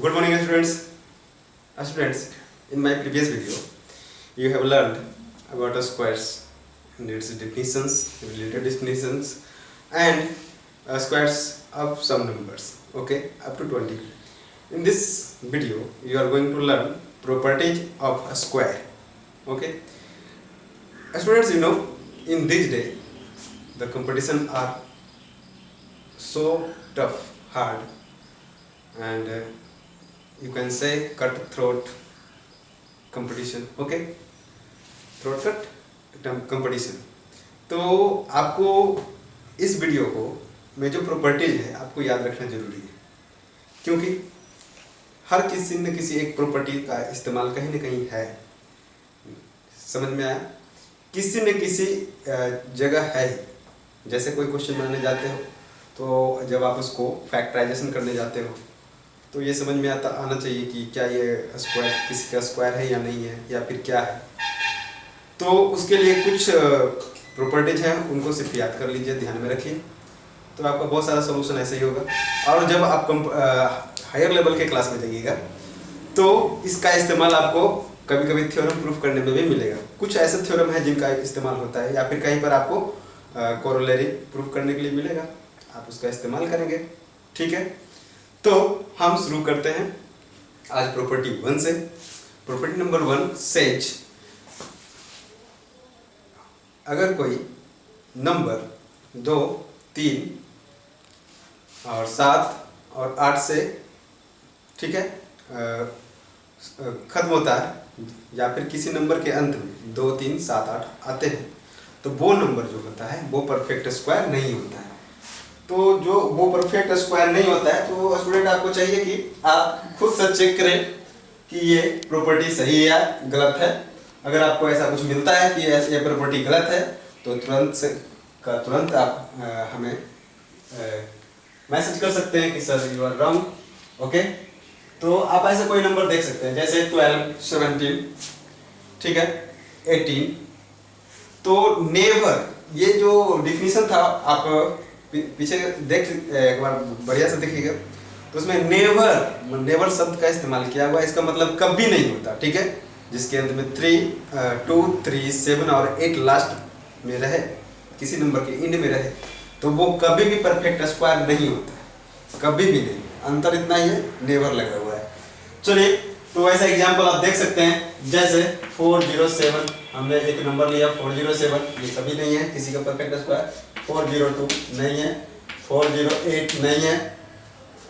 Good morning, students. Students, in my previous video, you have learned about squares and its definitions, related definitions, and squares of some numbers. Okay, up to 20. In this video, you are going to learn properties of a square. Okay, students, in this day, the competition are so tough, hard, and you can say cutthroat competition. Okay, throat cut competition. तो आपको इस video को में जो properties है आपको याद रखना जरूरी है, क्योंकि हर किसी न किसी एक प्रॉपर्टी का इस्तेमाल कहीं न कहीं है. समझ में आया? किसी न किसी जगह है. जैसे कोई क्वेश्चन बनाने जाते हो तो जब आप उसको फैक्टराइजेशन करने जाते हो तो ये समझ में आना चाहिए कि क्या ये स्क्वायर किसी का स्क्वायर है या नहीं है, या फिर क्या है. तो उसके लिए कुछ प्रॉपर्टीज हैं, उनको सिर्फ याद कर लीजिए, ध्यान में रखिए, तो आपका बहुत सारा सोल्यूशन ऐसे ही होगा. और जब आप हायर लेवल के क्लास में जाइएगा तो इसका इस्तेमाल आपको कभी कभी थ्योरम प्रूफ करने में भी मिलेगा. कुछ ऐसे थ्योरम है जिनका इस्तेमाल होता है, या फिर कहीं पर आपको कोरोलरी प्रूफ करने के लिए मिलेगा, आप उसका इस्तेमाल करेंगे. ठीक है, तो हम शुरू करते हैं आज प्रॉपर्टी 1 से. प्रॉपर्टी नंबर 1 सेज, अगर कोई नंबर 2, 3 और 7 और 8 से, ठीक है, खत्म होता है, या फिर किसी नंबर के अंत में 2, 3, 7, 8 आते हैं, तो वो नंबर जो होता है वो परफेक्ट स्क्वायर नहीं होता है. तो जो वो परफेक्ट स्क्वायर नहीं होता है, तो स्टूडेंट आपको चाहिए कि आप खुद से चेक करें कि ये प्रॉपर्टी सही है या गलत है. अगर आपको ऐसा कुछ मिलता है कि ये प्रॉपर्टी गलत है तो तुरंत आप हमें मैसेज कर सकते हैं कि sir you are wrong. Okay, तो आप ऐसे कोई नंबर देख सकते हैं जैसे 12, 17, ठीक है, 18. तो नेवर, ये जो डिफिनीशन था आप पीछे एक बार बढ़िया से देखिएगा, तो उसमें नेवर शब्द का इस्तेमाल किया हुआ. इसका मतलब कभी नहीं होता. ठीक है, जिसके अंत में 3, 2, 3, 7 और 8 लास्ट में रहे, किसी नंबर के एंड में रहे, तो वो कभी भी परफेक्ट स्क्वायर नहीं होता है, कभी भी नहीं. अंतर इतना ही है, नेवर लगा हुआ है. चलिए, तो ऐसा एग्जांपल आप देख सकते हैं जैसे 407. हमने एक नंबर लिया 407, ये कभी नहीं है किसी का परफेक्ट स्क्वायर. 402 नहीं है, 408 नहीं है.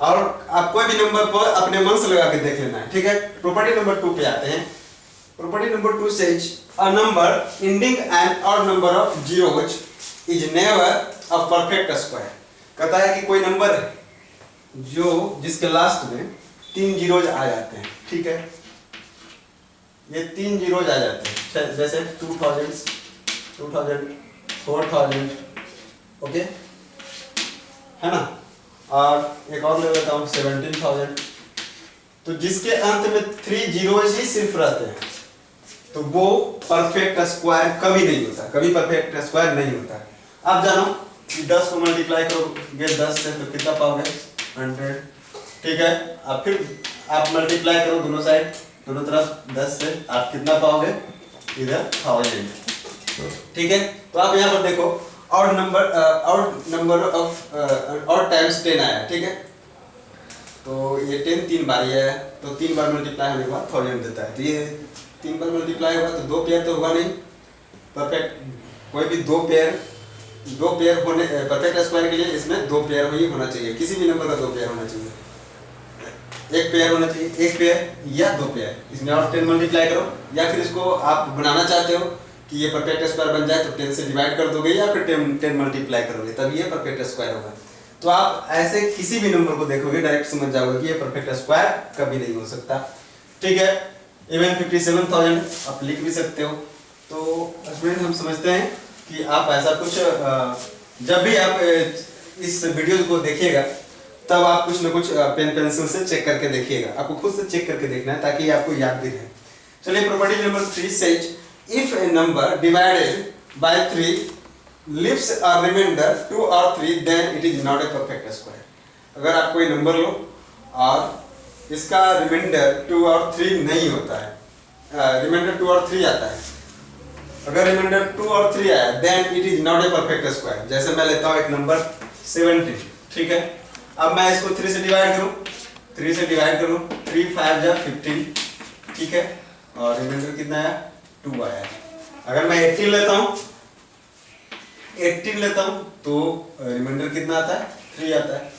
और आप कोई भी नंबर को अपने मन से लगा के देख लेना है. ठीक है, प्रॉपर्टी नंबर 2 पे आते हैं. Property number 2 says a number ending an odd number of zeros is never a perfect square. कहता है कि कोई नंबर है जो जिसके लास्ट में 3 जीरोज आ जाते हैं. ठीक है, ये 3 जीरोज आ जाते हैं, जैसे 2000, 4000, ओके, है ना. और एक और ले लेता हूँ 17,000. तो जिसके अंत में 3 जीरोज ही सिर्फ रहते हैं, तो वो परफेक्ट स्क्वायर कभी नहीं होता, कभी परफेक्ट स्क्वायर नहीं होता. आप जानो कि 10 को मल्टीप्लाई करोगे 10 से तो कितना पाओगे? 100. ठीक है, अब फिर आप मल्टीप्लाई करो दोनों साइड, दोनों तरफ 10 से, आप कितना पाओगे? इधर 1000. ठीक है, तो आप यहाँ पर देखो odd number of odd times 10 आया. ठीक है, तो ये 10 3 बार ही आया, तो 3 बार मल्टीप्लाई होने के बाद 1000 देता है. तो ये 3 बार मल्टीप्लाई होगा तो 2 पेयर तो होगा नहीं परफेक्ट. कोई भी 2 पेयर होने परफेक्ट स्क्वायर के लिए इसमें 2 पेयर ही होना चाहिए. किसी भी नंबर का 2 पेयर होना चाहिए, एक पेयर होना चाहिए, एक पेयर या 2 पेयर. इसमें और 10 मल्टीप्लाई करो, या फिर इसको आप बनाना चाहते हो कि ये परफेक्ट स्क्वायर बन जाए तो 10 से डिवाइड कर दोगे, या फिर 10 मल्टीप्लाई करोगे, तब ये परफेक्ट स्क्वायर होगा. तो आप ऐसे किसी भी नंबर को देखोगे डायरेक्ट समझ जाओगे कि ये परफेक्ट स्क्वायर कभी नहीं हो सकता. ठीक है, इवन 57,000 आप लिख भी सकते हो. तो स्टूडेंट, हम समझते हैं कि आप ऐसा कुछ जब भी आप इस वीडियो को देखिएगा तब आप कुछ न कुछ पेन पेंसिल से चेक करके देखिएगा. आपको खुद से चेक करके देखना है ताकि आपको याद भी रहे. चलिए, property number 3 says if a number divided by 3 leaves a remainder 2 or 3 then it is not a perfect square. अगर आप कोई नंबर लो और इसका रिमाइंडर 2 और 3 नहीं होता है, रिमाइंडर 2 और 3 आता है। अगर रिमाइंडर 2 और 3 आया then it is not a perfect square. जैसे मैं लेता हूँ एक नंबर 17, ठीक है। अब मैं इसको 3 से डिवाइड करूँ, 3 से डिवाइड करूँ, 3 5 जा 15, ठीक है, और रिमाइंडर कितना आया 2 आया। अगर मैं 18 लेता हूँ, 18 लेता हूँ तो रिमाइंडर कितना आता है 3 आता है,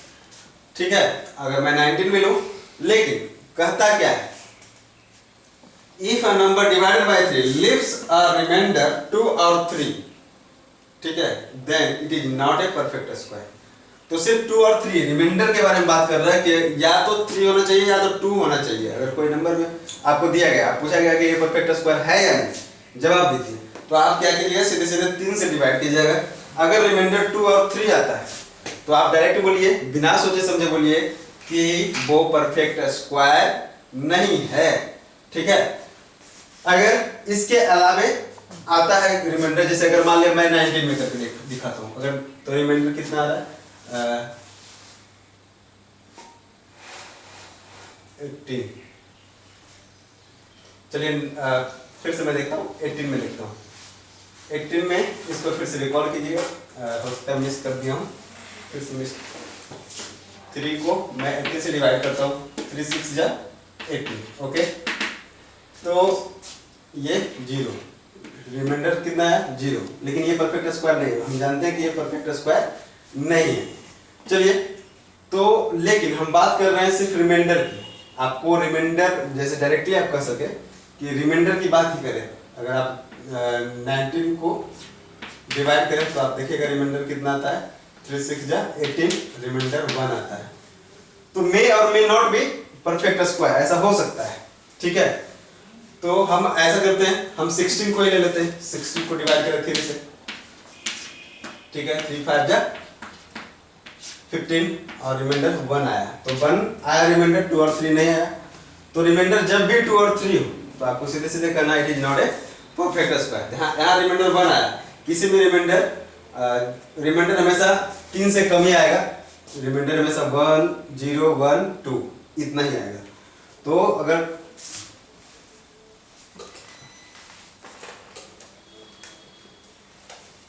ठीक है। अगर मैं 19 भी लूँ, लेकिन कहता क्या है, if a number divided by 3 leaves a remainder 2 और 3, ठीक है, then it is not a perfect square. तो सिर्फ 2 और 3 रिमाइंडर के बारे में बात कर रहा है कि या तो 3 होना चाहिए या तो 2 होना चाहिए। अगर कोई नंबर में आपको दिया गया, पूछा गया कि ये परफेक्ट स्क्वायर है या नहीं, जवाब दीजिए, तो आप क्या कीजिएगा, सीधे सीधे 3 से डिवाइड कीजिएगा। अगर रिमाइंडर 2 और 3 आता है तो आप डायरेक्ट बोलिए, बिना सोचे समझे बोलिए कि वो परफेक्ट स्क्वायर नहीं है, ठीक है। अगर इसके अलावे आता है रिमाइंडर, जैसे अगर मान लिया मैं 19 में करके दिखाता हूँ, अगर तो रिमाइंडर कितना आ रहा है 18। चलिए फिर से मैं देखता हूँ, 18 में देखता हूँ। 18 में इसको फिर से रिकॉल कीजिएगा, हो सकता है मिस कर दिया हूँ, फिर से मिस। 3 को मैं 18 से डिवाइड करता हूँ, 3 6 जा 18, ओके। तो ये 0, रिमाइंडर कितना है 0, लेकिन ये परफेक्ट स्क्वायर नहीं है, हम जानते हैं कि ये परफेक्ट स्क्वायर नहीं है। चलिए, तो लेकिन हम बात कर रहे हैं सिर्फ रिमाइंडर की। आपको रिमाइंडर जैसे डायरेक्टली आप कह सके कि रिमाइंडर की बात ही करें, अगर आप 19 को डिवाइड करें तो आप देखिएगा रिमाइंडर कितना आता है 3 6 जा 18, रिमाइंडर 1 आता है। तो मे और may not be perfect square, ऐसा हो सकता है, ठीक है। तो हम ऐसा करते हैं, हम 16 को ही ले लेते हैं, 16 को डिवाइड करें 3 से, ठीक है, 3 5 जा 15 और रिमाइंडर 1 आया। तो 1 आया रिमाइंडर, 2 और 3 नहीं आया। तो रिमाइंडर जब भी 2 और 3 हो तो आपको सीधे सीधे करना it is not a perfect square. यहाँ रिमाइंडर 1 आया, किसी भी रिमाइंडर हमेशा 3 से कम ही आएगा, रिमाइंडर हमेशा 1 0 1 2 इतना ही आएगा। तो अगर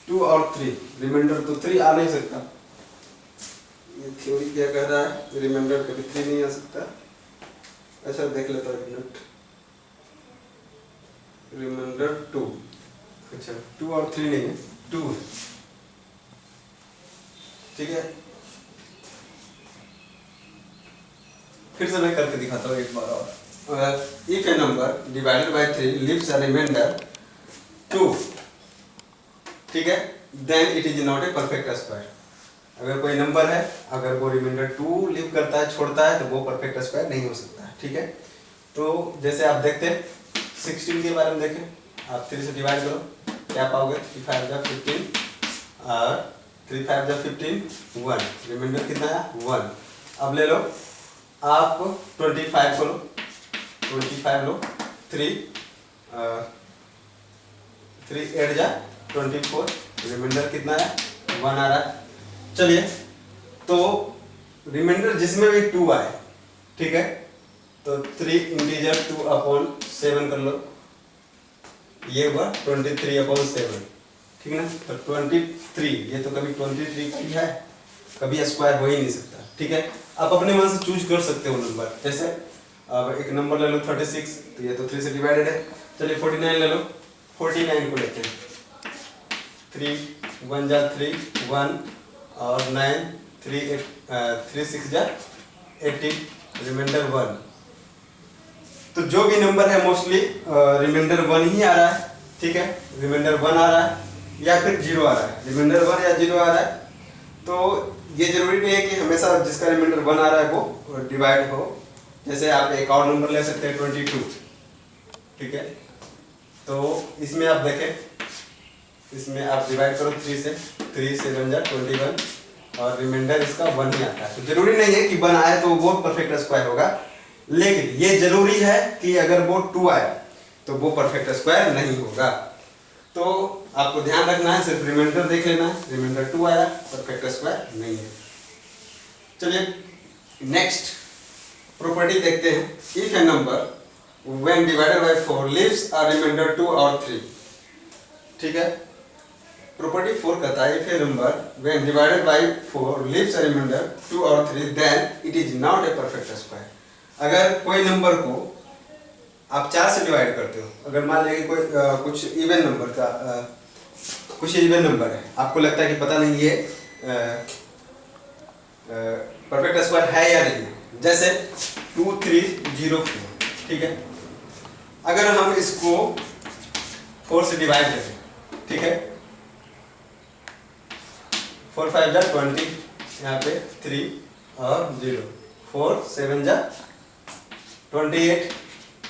2 और 3 रिमाइंडर तो 3 आ नहीं सकता, ये थ्योरी क्या कह रहा है, रिमाइंडर कभी 3 नहीं आ सकता। अच्छा देख लेता हूँ एक मिनट, रिमाइंडर 2, अच्छा 2 और 3 नहीं है, 2 है, ठीक है। फिर से मैं करके दिखाता हूँ एक बार और। If a number divided by 3 leaves a remainder 2, ठीक है, then it is not a perfect square. अगर कोई नंबर है, अगर वो रिमाइंडर 2 लीव करता है, छोड़ता है, तो वो परफेक्ट स्क्वायर नहीं हो सकता है, ठीक है। तो जैसे आप देखते हैं 16 के बारे में देखें, आप 3 से डिवाइड करो, क्या पाओगे 3 5 जा 15 और 3 5 जा 15 1, रिमाइंडर कितना है 1। अब ले लो आप 25 को लो, 25 लो, 3 8 जा 24, रिमाइंडर कितना है 1 आ रहा है। चलिए, तो रिमाइंडर जिसमें भी 2 आए, ठीक है, तो 3 इंटीजर 2 अपॉन 7 कर लो, ये हुआ 23 अपॉन 7, ठीक है ना। तो 23, ये तो कभी 23 का ही है, कभी स्क्वायर हो ही नहीं सकता, ठीक है। आप अपने मन से चूज कर सकते हो नंबर, जैसे अब एक नंबर ले लो 36, तो ये तो 3 से डिवाइडेड है। चलिए 49 ले लो, 49 को लेते हैं, 3 1 जा 3 1 और 9 3 6 जा 18, रिमाइंडर 1। तो जो भी नंबर है मोस्टली रिमाइंडर 1 ही आ रहा है, ठीक है, रिमाइंडर 1 आ रहा है या फिर 0 आ रहा है, रिमाइंडर 1 या 0 आ रहा है। तो ये जरूरी नहीं है कि हमेशा जिसका रिमाइंडर 1 आ रहा है वो डिवाइड हो। जैसे आप एक और नंबर ले सकते हैं 22, ठीक है। तो इसमें आप देखें, इसमें आप डिवाइड करो 3 से, 3 से 1 जा 21 और रिमाइंडर इसका 1 ही आता है। तो जरूरी नहीं है कि 1 आए तो वो परफेक्ट स्क्वायर होगा, लेकिन ये जरूरी है कि अगर वो 2 आए तो वो परफेक्ट स्क्वायर नहीं होगा। तो आपको ध्यान रखना है, सिर्फ रिमाइंडर देख लेना है, रिमाइंडर 2 आया, परफेक्ट स्क्वायर नहीं है। चलिए नेक्स्ट, प्रॉपर्टी देखते हैं। If a number when divided by 4 leaves a remainder 2 और 3, ठीक है। प्रॉपर्टी 4 कहता है if a number when divided by 4 leaves a remainder 2 और 3 then it is not a perfect square. अगर कोई नंबर को आप 4 से डिवाइड करते हो, अगर मान लीजिए कोई कुछ इवन नंबर का कुछ इवन नंबर है, आपको लगता है कि पता नहीं ये परफेक्ट स्क्वायर है या नहीं, जैसे 2 3 0 4, ठीक है। अगर हम इसको 4 से डिवाइड करें, ठीक है, 4 5 जा 20, यहाँ पे 3 और 0, 4 7 जा 28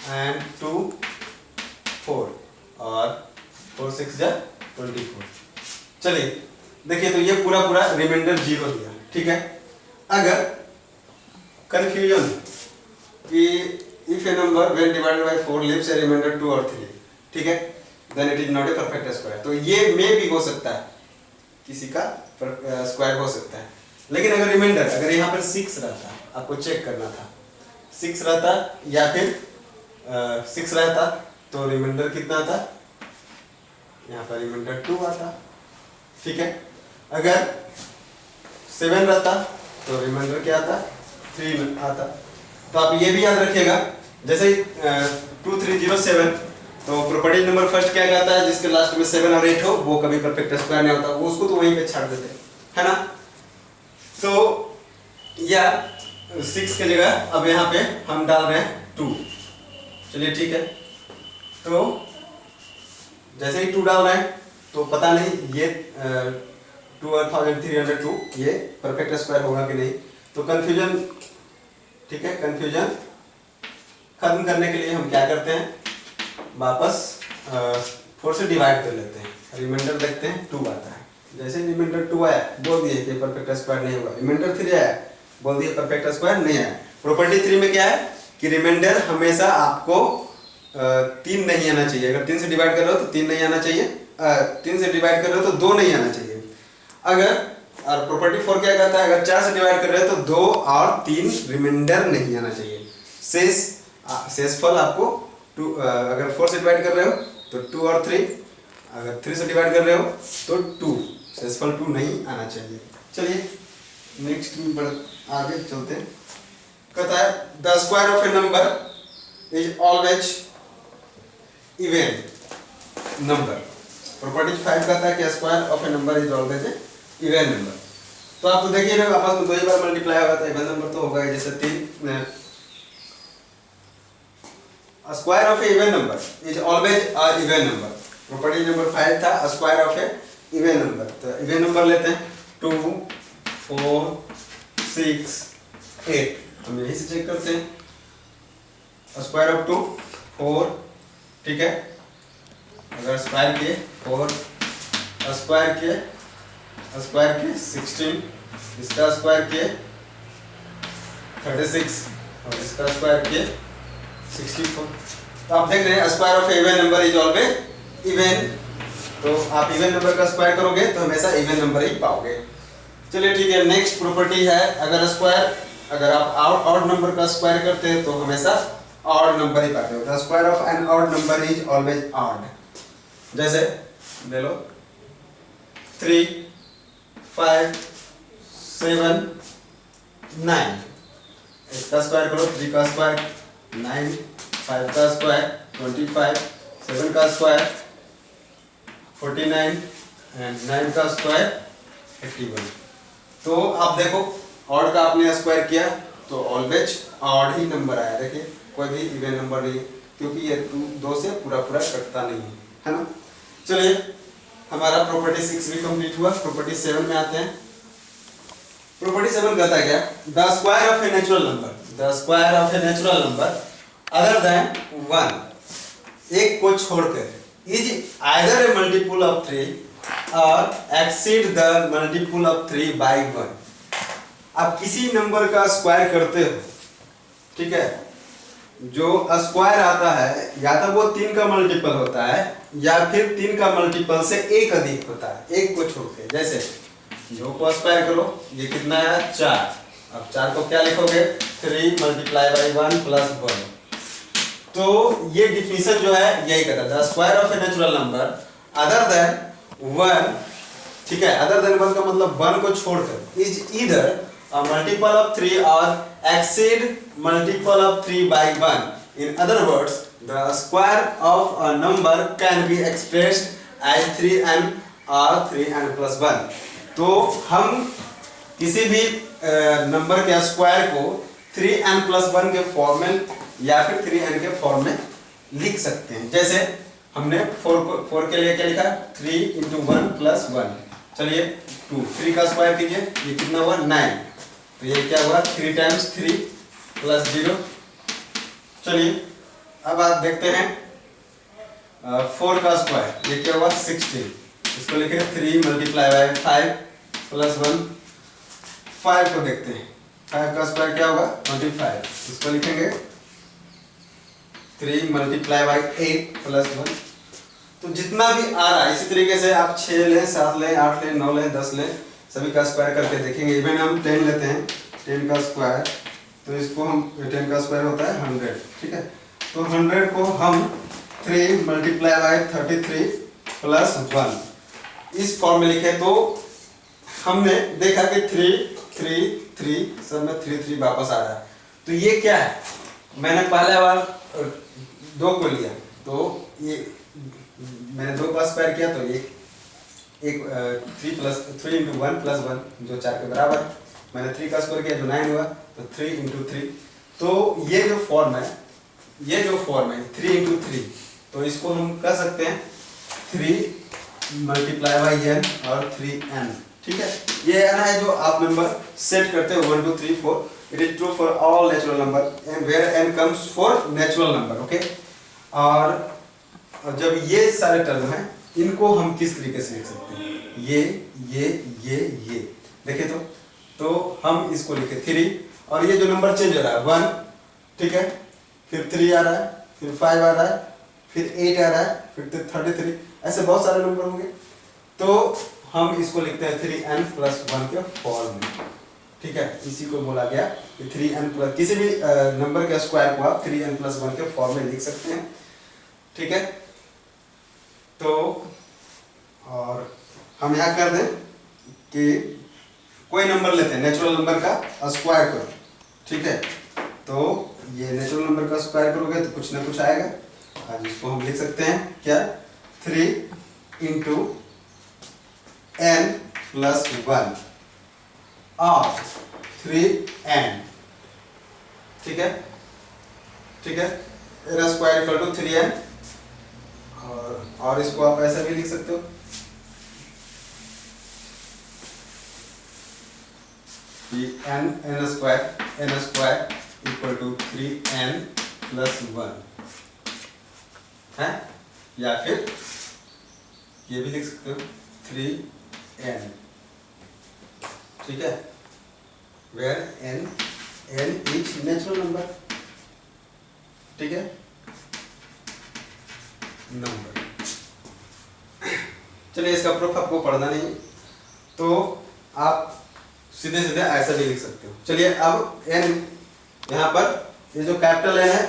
एंड 2 4 और 4 6 जा 24। चलिए देखिए, तो ये पूरा पूरा रिमाइंडर 0 दिया, ठीक है। अगर कंफ्यूजन कि if a number when divided by 4 leaves a remainder 2 और 3, ठीक है, then it is not a perfect square. तो ये मे भी हो सकता है, किसी का स्क्वायर हो सकता है। लेकिन अगर रिमाइंडर, अगर यहाँ पर 6 रहता, आपको चेक करना था, 6 रहता या फिर 6 रहता तो रिमाइंडर कितना आता, यहाँ पर रिमाइंडर 2 आता, ठीक है। अगर 7 रहता तो रिमाइंडर क्या आता, 3 आता। तो आप ये भी याद रखिएगा, जैसे 2 3 0 7, तो प्रॉपर्टी नंबर फर्स्ट क्या कहता है, जिसके लास्ट में 7 और 8 हो वो कभी परफेक्ट स्क्वायर नहीं होता, वो उसको तो वहीं पे छाड़ देते है ना। तो या 6 की जगह अब यहाँ पे हम डाल रहे हैं 2, चलिए ठीक है। तो जैसे ही 2 डाल रहे हैं तो पता नहीं ये 2302 ये परफेक्ट स्क्वायर होगा कि नहीं। तो कंफ्यूजन, ठीक है, कंफ्यूजन खत्म करने के लिए हम क्या करते हैं, वापस 4 से डिवाइड कर लेते हैं, रिमाइंडर देखते हैं 2 आता है। जैसे रिमाइंडर 2 आया बोल दिए कि परफेक्ट स्क्वायर नहीं होगा, रिमाइंडर 3 आया बोल दिए परफेक्ट स्क्वायर नहीं आया। प्रॉपर्टी 3 में क्या है कि रिमाइंडर हमेशा आपको 3 नहीं आना चाहिए। अगर 3 से डिवाइड कर रहे हो तो 3 नहीं आना चाहिए, 3 से डिवाइड कर रहे हो तो 2 नहीं आना चाहिए। अगर और प्रॉपर्टी 4 क्या कहता है, अगर 4 से डिवाइड कर रहे हो तो 2 और 3 रिमाइंडर नहीं आना चाहिए। शेषफल आपको 2, अगर 4 से डिवाइड कर रहे हो तो 2 और 3, अगर 3 से डिवाइड कर रहे हो तो 2, शेषफल 2 नहीं आना चाहिए। चलिए नेक्स्ट में आगे चलते हैं। कहता है the square of A number is always even number. Property 5 कहता है कि square of A number is always a even number. तो आप तो देखिए ना, आपस में 2 ही बार मल्टीप्लाई होगा तो इवन नंबर तो होगा, जैसे 3। Square of A even number is always a even number. Property number 5 था square of A even number. तो इवन नंबर लेते हैं 2 4 6 8, हम यहीं से चेक करते हैं। स्क्वायर ऑफ 2 4, ठीक है। अगर स्क्वायर किए 4, स्क्वायर किए 16, इसका स्क्वायर किए 36 और इसका स्क्वायर किए 64। तो आप देख रहे हैं square of even number is always even. तो आप इवन नंबर का स्क्वायर करोगे तो हमेशा इवन नंबर ही पाओगे। चलिए ठीक है, नेक्स्ट प्रॉपर्टी है अगर आप ऑड नंबर का स्क्वायर करते हैं तो हमेशा ऑड नंबर ही पाते हो। The square of an odd number is always odd. जैसे ले लो 3 5 7 9, इसका स्क्वायर करो, 3 का स्क्वायर 9, 5 का स्क्वायर 25, 7 का स्क्वायर 49 एंड 9 का स्क्वायर 81। तो आप देखो ऑड का आपने स्क्वायर किया तो ऑलवेज ऑड ही नंबर आया। देखिए कोई भी इवन नंबर नहीं, क्योंकि ये 2 से पूरा पूरा कटता नहीं है ना। चलिए हमारा प्रॉपर्टी 6 भी कंप्लीट हुआ। प्रॉपर्टी 7 में आते हैं। प्रॉपर्टी 7 कहता है क्या, the square of a natural number, the square of a natural number other than 1, एक को छोड़कर, is either a multiple of 3 और exceed the multiple of 3 by 1। आप किसी नंबर का स्क्वायर करते हो, ठीक है, जो स्क्वायर आता है या तो वो 3 का मल्टीपल होता है या फिर 3 का मल्टीपल से 1 अधिक होता है, एक को छोड़ के। जैसे 2 को स्क्वायर करो, ये कितना है 4। अब 4 को क्या लिखोगे 3 मल्टीप्लाई बाई 1 प्लस 1। तो ये डिफिनेशन जो है यही कहता है, the square of a natural number other than 1, ठीक है, अदर देन 1 का मतलब 1 को छोड़कर, is either a multiple of 3 और exceed multiple of 3 by 1। In other words the square of a number can be expressed as 3n और 3n plus 1। तो हम किसी भी नंबर के स्क्वायर को 3n प्लस 1 के फॉर्म में या फिर 3n के फॉर्म में लिख सकते हैं। जैसे हमने 4 के लिए क्या लिखा, 3 इंटू 1 प्लस 1, चलिए 2, 3 का स्क्वायर कीजिए, ये कितना हुआ 9, तो ये क्या हुआ 3 टाइम्स 3 प्लस 0। चलिए अब आप देखते हैं 4 का स्क्वायर, ये क्या हुआ 16, इसको लिखे 3 मल्टीप्लाई बाई 5 प्लस 1। 5 को देखते हैं, 5 का स्क्वायर क्या होगा 25, इसको लिखेंगे 3 मल्टीप्लाई बाई 8 प्लस 1। तो जितना भी आ रहा है इसी तरीके से आप 6 लें, 7 लें, 8 लें, 9 लें, 10 लें, सभी का स्क्वायर करके देखेंगे। इवन हम 10 लेते हैं, 10 का स्क्वायर, तो इसको हम 10 का स्क्वायर होता है 100, ठीक है, तो 100 को हम 3 मल्टीप्लाई बाई 33 प्लस 1 इस फॉर्म में लिखे। तो हमने देखा कि 3 3 3 सब में 3 3 वापस आ रहा है। तो ये क्या है, मैंने पहले बार 2 को लिया, तो ये मैंने 2 का स्क्वायर किया, तो ये एक 3 इंटू 1 प्लस 1 जो 4 के बराबर है। मैंने 3 का स्क्वायर किया जो 9 हुआ, तो 3 इंटू 3। तो ये जो फॉर्म है 3 इंटू 3, तो इसको हम कर सकते हैं 3 मल्टीप्लाई बाई n और 3n, ठीक है। ये n है जो आप नंबर सेट करते हो 1 2 3 4। It is true for all natural number and where n comes for natural number, okay. और जब ये सारे टर्म हैं इनको हम किस तरीके से लिख सकते हैं, ये देखिए, तो हम इसको लिखे 3, और ये जो नंबर चेंज हो रहा है 1, ठीक है, फिर 3 आ रहा है, फिर 5 आ रहा है, फिर 8 आ रहा है, फिर 33, ऐसे बहुत सारे नंबर होंगे। तो हम इसको लिखते हैं 3n प्लस 1 के फॉर्म में, ठीक है। इसी को बोला गया कि 3n प्लस, किसी भी नंबर के स्क्वायर को आप 3n प्लस 1 के फॉर्म में लिख सकते हैं, ठीक है। तो और हम यहाँ कर दें कि कोई नंबर लेते हैं नेचुरल नंबर का स्क्वायर करो, ठीक है। तो ये नेचुरल नंबर का स्क्वायर करोगे तो कुछ ना कुछ आएगा। आज इसको हम लिख सकते हैं क्या, 3 इंटू n प्लस 1 और 3n, ठीक है, n square equal to 3n। और इसको आप ऐसा भी लिख सकते हो, कि n square equal to 3n plus 1 है, या फिर ये भी लिख सकते हो 3n, ठीक है, where n is natural number, ठीक है, नंबर। चलिए इसका प्रूफ आपको पढ़ना नहीं, तो आप सीधे ऐसा भी लिख सकते हो। चलिए अब n यहाँ पर ये जो कैपिटल n है,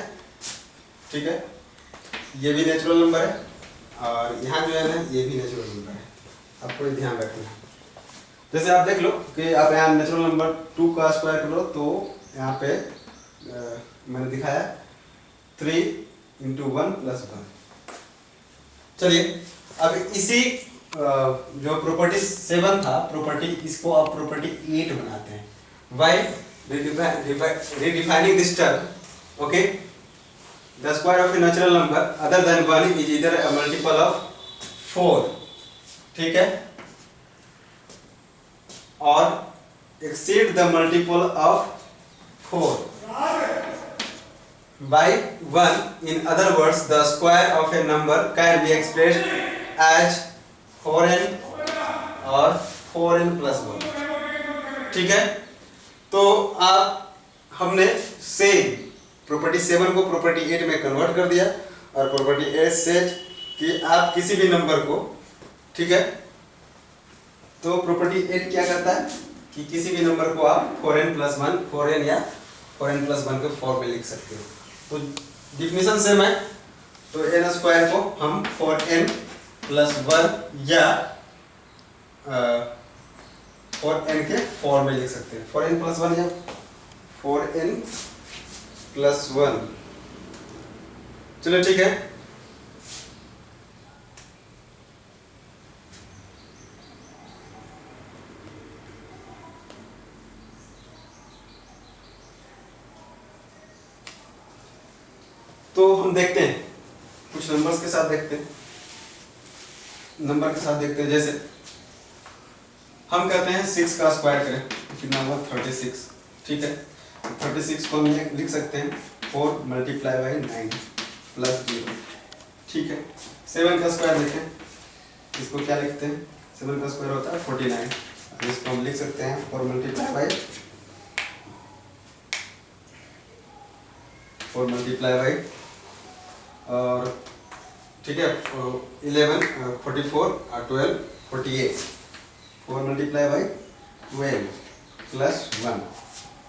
ठीक है, ये भी नेचुरल नंबर है, और यहाँ जो n है ये भी नेचुरल नंबर है, आपको ध्यान रखना है। जैसे आप देख लो कि आप यहाँ नेचुरल नंबर 2 का स्क्वायर करो, तो यहाँ पे मैंने दिखाया 3 इंटू 1 प्लस 1। चलिए अब इसी जो प्रॉपर्टी 7 था प्रॉपर्टी, इसको आप प्रॉपर्टी 8 बनाते हैं। By redefining this term, okay, the square of a natural number other than 1 is either a multiple of 4, ठीक है, और exceed the multiple of 4 by 1. In other words, the square of a number can be expressed as 4n और 4n plus 1, ठीक है। तो आप हमने same property 7 को प्रॉपर्टी 8 में कन्वर्ट कर दिया, और प्रॉपर्टी 8 सेज कि आप किसी भी नंबर को, ठीक है, तो प्रॉपर्टी 8 क्या करता है कि किसी भी नंबर को आप 4n प्लस 1, 4n या 4n+1 के फॉर्म में लिख सकते हो। तो डिफिनीशन सेम है, तो n स्क्वायर को हम 4n+1 या 4n के फॉर्म में लिख सकते हैं। 4n+1 या 4n+1, चलो ठीक है। तो हम देखते हैं कुछ नंबर्स के साथ देखते हैं, नंबर के साथ देखते हैं। जैसे हम कहते हैं 6 का स्क्वायर करें, कितना हुआ 36, ठीक है। 36 को हम लिख सकते हैं 4 × 9 + 0, ठीक है। 7 का स्क्वायर देखें, इसको क्या लिखते हैं, 7 का स्क्वायर होता है 49, अब इसको हम लिख सकते हैं 4 × और ठीक है 11 44 और 12 48, 4 × 12 + 1,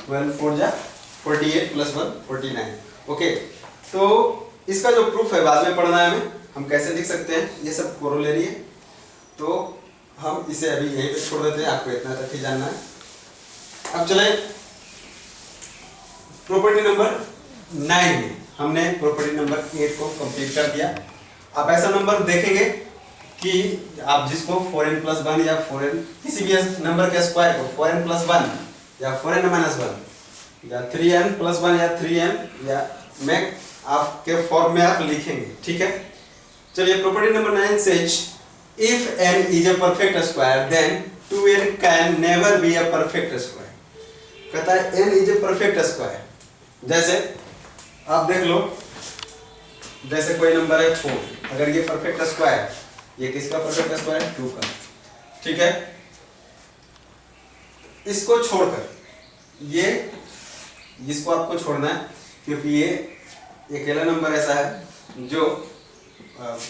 12 4 जा 48 + 1 49। ओके, तो इसका जो प्रूफ है बाद में पढ़ना है हमें, हम कैसे लिख सकते हैं, ये सब कोरोलरी है। तो हम इसे अभी यहीं पे छोड़ देते हैं, आपको इतना तक ही जानना है। अब चले प्रॉपर्टी नंबर 9 में, हमने प्रॉपर्टी नंबर 8 को कंप्लीट कर दिया। आप ऐसा नंबर देखेंगे कि आप जिसको 4n+1 या 4n किसी भी नंबर के स्क्वायर को 4n+1 या 4n-1 या 3n+1 या 3n या में आपके फॉर्म में आप लिखेंगे, ठीक है। चलिए property number 9 says if n is a perfect square then 2n can never be a perfect square. कहता है n is a perfect square. जैसे आप देख लो, जैसे कोई नंबर है 4, अगर ये परफेक्ट स्क्वायर, ये किसका परफेक्ट स्क्वायर है, 2 का, ठीक है। इसको छोड़कर ये, इसको आपको छोड़ना है क्योंकि ये अकेला नंबर ऐसा है जो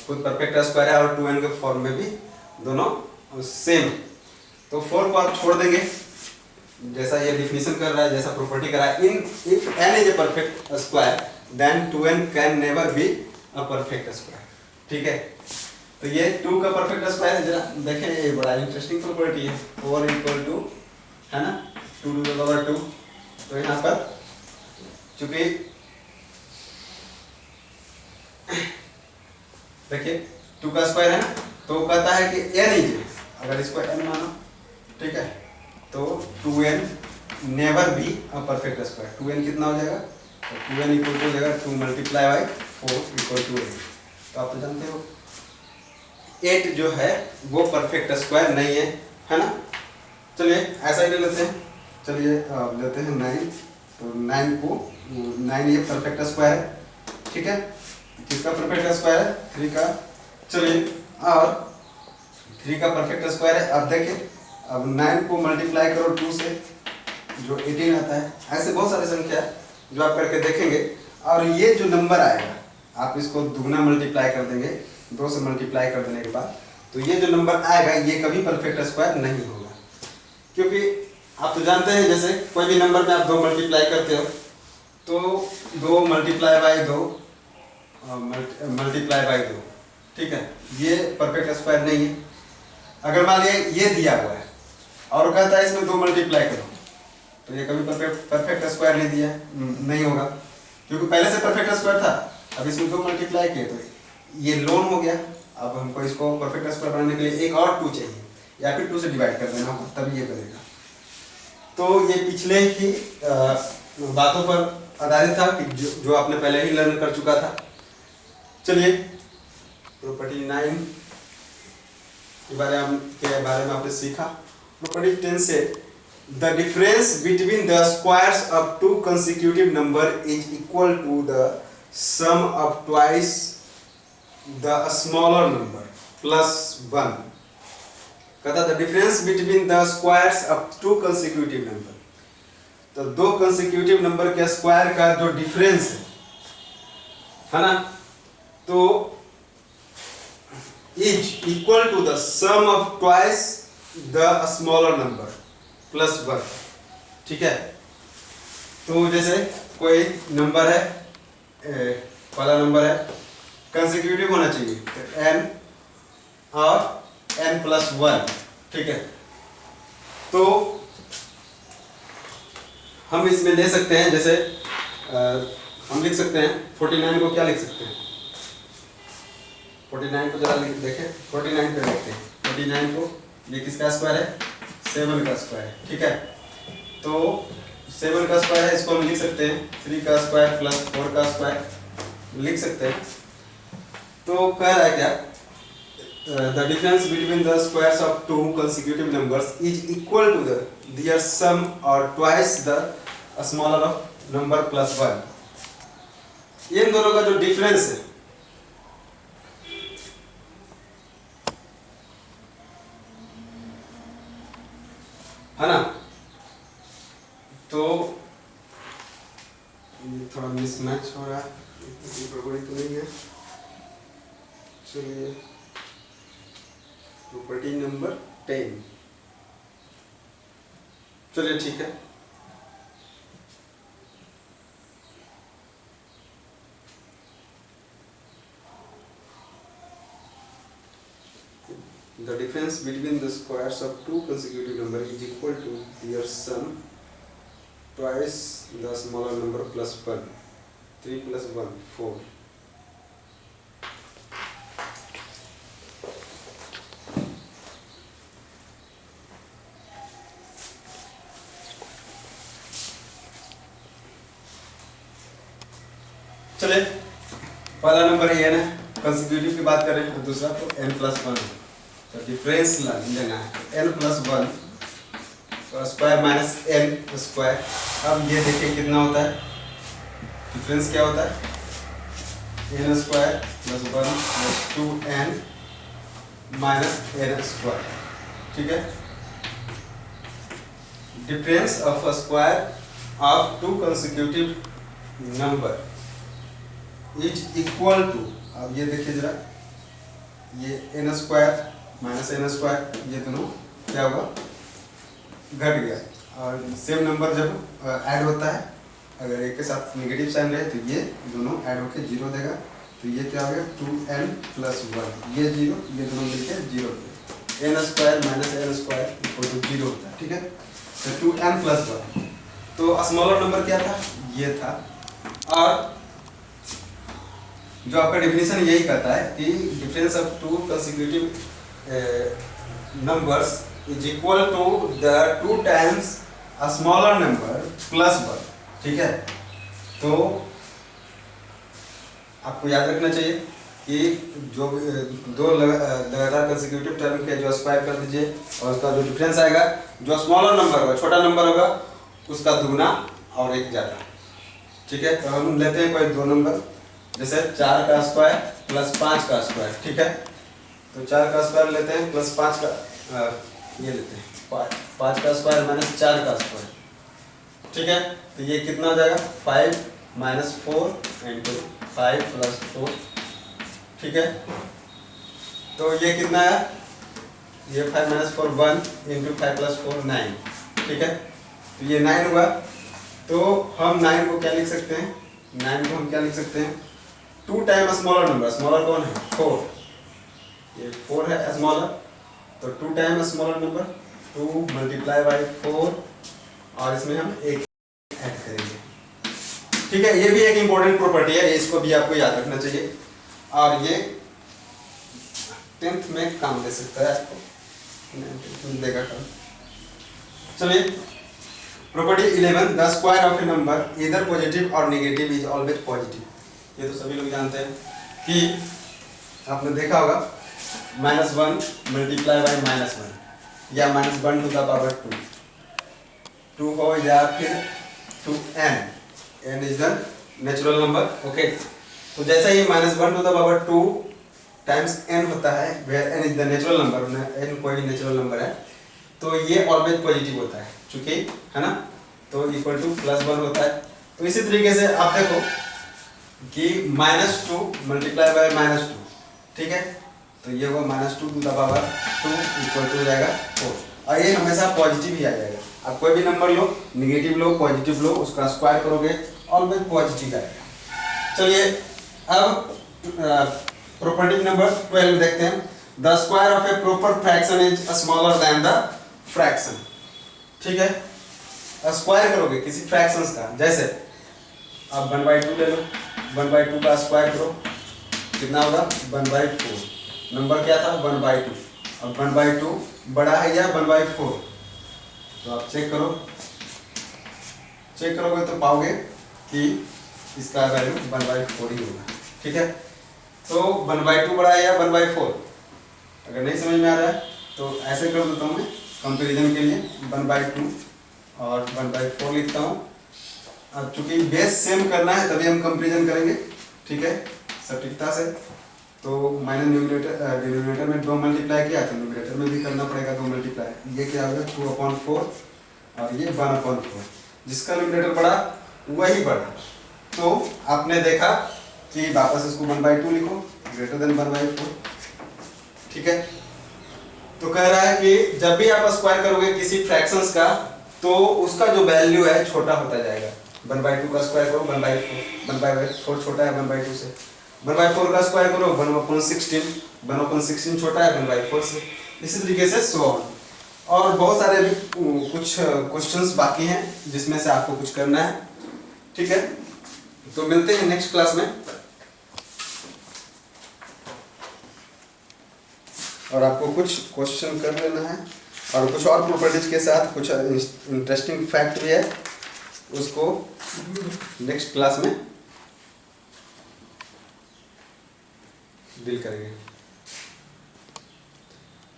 खुद परफेक्ट स्क्वायर है और 2n के फॉर्म में भी दोनों सेम। तो 4 को आप छोड़ देंगे, जैसा ये डिफिनीशन कर रहा है, जैसा प्रॉपर्टी कर रहा है, in if n is a perfect square then 2n can never be a perfect square, ठीक है। तो ये 2 का परफेक्ट स्क्वायर है, जरा देखें, ये बड़ा इंटरेस्टिंग प्रॉपर्टी है। 4 = है ना 2 तो यहाँ पर चूंकि देखिए 2 का स्क्वायर है ना, तो कहता है कि n इज, अगर इसको n मानो, ठीक है, तो 2n never be a perfect square. 2n कितना हो जाएगा, तो 2n = हो जाएगा 2 × 4 = 8। तो आप तो जानते हो 8 जो है वो परफेक्ट स्क्वायर नहीं है ना। चलिए ऐसा ही ले लेते हैं, चलिए लेते हैं 9, तो 9 ये परफेक्ट स्क्वायर है, ठीक है। किसका परफेक्ट स्क्वायर है, 3 का। चलिए और 3 का परफेक्ट स्क्वायर है। अब देखिए, अब 9 को मल्टीप्लाई करो 2 से, जो 18 आता है। ऐसे बहुत सारी संख्या है जो आप करके देखेंगे, और ये जो नंबर आएगा आप इसको दुगना मल्टीप्लाई कर देंगे, 2 से मल्टीप्लाई कर देने के बाद, तो ये जो नंबर आएगा ये कभी परफेक्ट स्क्वायर नहीं होगा। क्योंकि आप तो जानते हैं, जैसे कोई भी नंबर में आप 2 मल्टीप्लाई करते हो तो 2 × 2 × 2, ठीक है, ये परफेक्ट स्क्वायर नहीं है। अगर मान लिया ये दिया हुआ है और कहता है इसमें 2 मल्टीप्लाई करो, तो ये कभी परफेक्ट स्क्वायर नहीं दिया नहीं होगा, क्योंकि पहले से परफेक्ट स्क्वायर था। अब इसमें 2 मल्टीप्लाई किए तो ये लोन हो गया। अब हमको इसको परफेक्ट स्क्वायर बनाने के लिए एक और 2 चाहिए, या फिर 2 से डिवाइड कर देना होगा, तभी ये बनेगा। तो ये पिछले ही बातों पर आधारित था कि जो आपने पहले ही लर्न कर चुका था। चलिए प्रॉपर्टी 9 के बारे में आपने सीखा। प्रॉपर्टी 10 से the difference between the squares of 2 consecutive number is equal to the sum of twice the smaller number plus 1। कहता the difference between the squares of 2 consecutive number, तो 2 consecutive नंबर के square का जो difference है ना, तो is equal to the sum of twice the smaller number plus 1, ठीक है। तो जैसे कोई नंबर है, पहला नंबर है, कंसेक्यूटिव होना चाहिए, तो n और n+1, ठीक है। तो हम इसमें ले सकते हैं, जैसे हम लिख सकते हैं 49 को, क्या लिख सकते हैं 49 को, जरा देखें 49 पे देखते हैं। 49 को ये किसका स्क्वायर है, 7 का स्क्वायर है, ठीक है। तो 7 का स्क्वायर है, इसको हम लिख सकते हैं 3 का स्क्वायर प्लस 4 का स्क्वायर लिख सकते हैं। तो कह रहा है क्या, the difference between the squares of two consecutive numbers is equal to their sum और twice the smaller of number plus 1। इन दोनों का जो डिफरेंस है ना, तो ये थोड़ा मिसमैच हो रहा है, गड़बड़ी तो नहीं है। चलिए प्रॉपर्टी नंबर 10, चलिए ठीक है। The difference between the squares of two consecutive numbers is equal to their sum twice the smaller number plus 1. 3 plus 1, 4. चले, पहला नंबर ये है, कंसेक्यूटिव की बात करें, और दूसरा तो n+1 है। तो डिफरेंस लेना है n+1 square minus n square. अब ये देखिए कितना होता है, डिफरेंस क्या होता है, n square plus 1 plus 2n minus n square, ठीक है। Difference of a square of two consecutive number is equal to, अब ये देखिए जरा, ये n square minus n square, ये दोनों क्या होगा, घट गया। और सेम नंबर जब ऐड होता है, अगर एक के साथ नेगेटिव साइन रहे तो ये दोनों ऐड होकर 0 देगा। तो ये क्या हो गया, 2n+1, ये 0, ये दोनों मिलकर 0 हो गया। n square minus n square equal to 0 होता है, ठीक है। तो 2n+1, तो स्मॉलर नंबर क्या था, ये था। और जो आपका डेफिनेशन यही कहता है कि difference of two consecutive numbers is equal to the 2 times a smaller number plus 1, ठीक है। तो आपको याद रखना चाहिए कि जो दो लगातार कंसेक्यूटिव टर्म के जो स्क्वायर कर दीजिए, और उसका जो डिफरेंस आएगा, जो स्मॉलर नंबर होगा, छोटा नंबर होगा, उसका दुगना और एक ज़्यादा, ठीक है। तो हम लेते हैं कोई दो नंबर, जैसे 4 का स्क्वायर प्लस 5 का स्क्वायर, ठीक है। तो 4 का स्क्वायर लेते हैं प्लस 5 का, ये लेते हैं 5 का स्क्वायर माइनस 4 का स्क्वायर, ठीक है। तो ये कितना हो जाएगा, 5 माइनस 4 इंटू 5 प्लस 4, ठीक है। तो ये कितना है, ये 5 माइनस 4 1 इंटू 5 प्लस 4 9, ठीक है। तो ये 9 हुआ। तो हम 9 को क्या लिख सकते हैं, 9 को हम क्या लिख सकते हैं, 2 टाइम स्मॉलर नंबर, स्मॉलर कौन है, 4, ये 4 है स्मॉलर, तो 2 time smaller number, 2 multiply by 4, और इसमें हम 1 ऐड करेंगे, ठीक है। ये भी एक इंपॉर्टेंट प्रॉपर्टी है, इसको भी आपको याद रखना चाहिए, और ये 10th में काम दे सकता है आपको, देगा काम। चलिए property 11, the square of A number इधर पॉजिटिव और नेगेटिव इज ऑलवेज पॉजिटिव। ये तो सभी लोग जानते हैं कि आपने देखा होगा -1 मल्टीप्लाई बाई -1 या -1 टू द पावर 2 हो, या फिर 2n, n is the natural number, okay. तो जैसा ये -1 to the power 2 times n होता है, where n is the natural number, n कोई भी नेचुरल नंबर है, तो ये ऑलवेज पॉजिटिव होता है, चूंकि है ना, तो इक्वल टू +1 होता है। तो इसी तरीके से आप देखो कि -2 मल्टीप्लाई बाय -2, ठीक है। तो ये वो -2 to the power 2 equal to हो जाएगा 4, और ये हमेशा पॉजिटिव ही आ जाएगा। आप कोई भी नंबर लो, निगेटिव लो, पॉजिटिव लो, उसका स्क्वायर करोगे ऑलवेज पॉजिटिव आएगा। चलिए अब प्रॉपर्टी नंबर 12 देखते हैं। The square of A proper fraction is smaller than the fraction. ठीक है, स्क्वायर करोगे किसी फ्रैक्शंस का, जैसे आप 1/2 ले लो, 1/2 का स्क्वायर करो, कितना होगा 1/4। नंबर क्या था 1/2। अब 1/2 बड़ा है या 1/4, तो आप चेक करोगे तो पाओगे कि इसका वैल्यू 1/4 ही होगा। ठीक है, तो 1/2 बड़ा है या 1/4, अगर नहीं समझ में आ रहा है तो ऐसे कर देता हूँ मैं कंपैरिजन के लिए, 1/2 और 1/4 लिखता हूँ। अब चूंकि बेस सेम करना है तभी हम कंपैरिजन करेंगे, ठीक है, सटीकता से। तो मैंने डिनोमिनेटर में 2 मल्टीप्लाई किया तो न्यूमरेटर में भी करना पड़ेगा 2 मल्टीप्लाई। ये क्या होगा 2/4 और ये 1/4, जिसका न्यूमरेटर बढ़ा वही बढ़ा। तो आपने देखा कि वापस इसको 1/2 लिखो, ग्रेटर देन 1/4। ठीक है, तो कह रहा है कि जब भी आप स्क्वायर करोगे किसी फ्रैक्शंस का तो उसका जो वैल्यू है छोटा होता जाएगा। 1/2 का स्क्वायर करो 1/4, 1/4 छोटा है 1/2 से। 1/4 का स्क्वायर करो 1/16, 1/16 छोटा है 1/4 से। इसी तरीके से सो ऑन। और बहुत सारे भी कुछ क्वेश्चंस बाकी हैं जिसमें से आपको कुछ करना है। ठीक है, तो मिलते हैं नेक्स्ट क्लास में, और आपको कुछ क्वेश्चन कर लेना है और कुछ और प्रॉपर्टीज के साथ कुछ इंटरेस्टिंग फैक्ट भी है, उसको नेक्स्ट क्लास में डील करेंगे।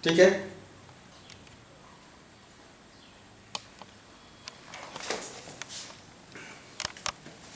ठीक है।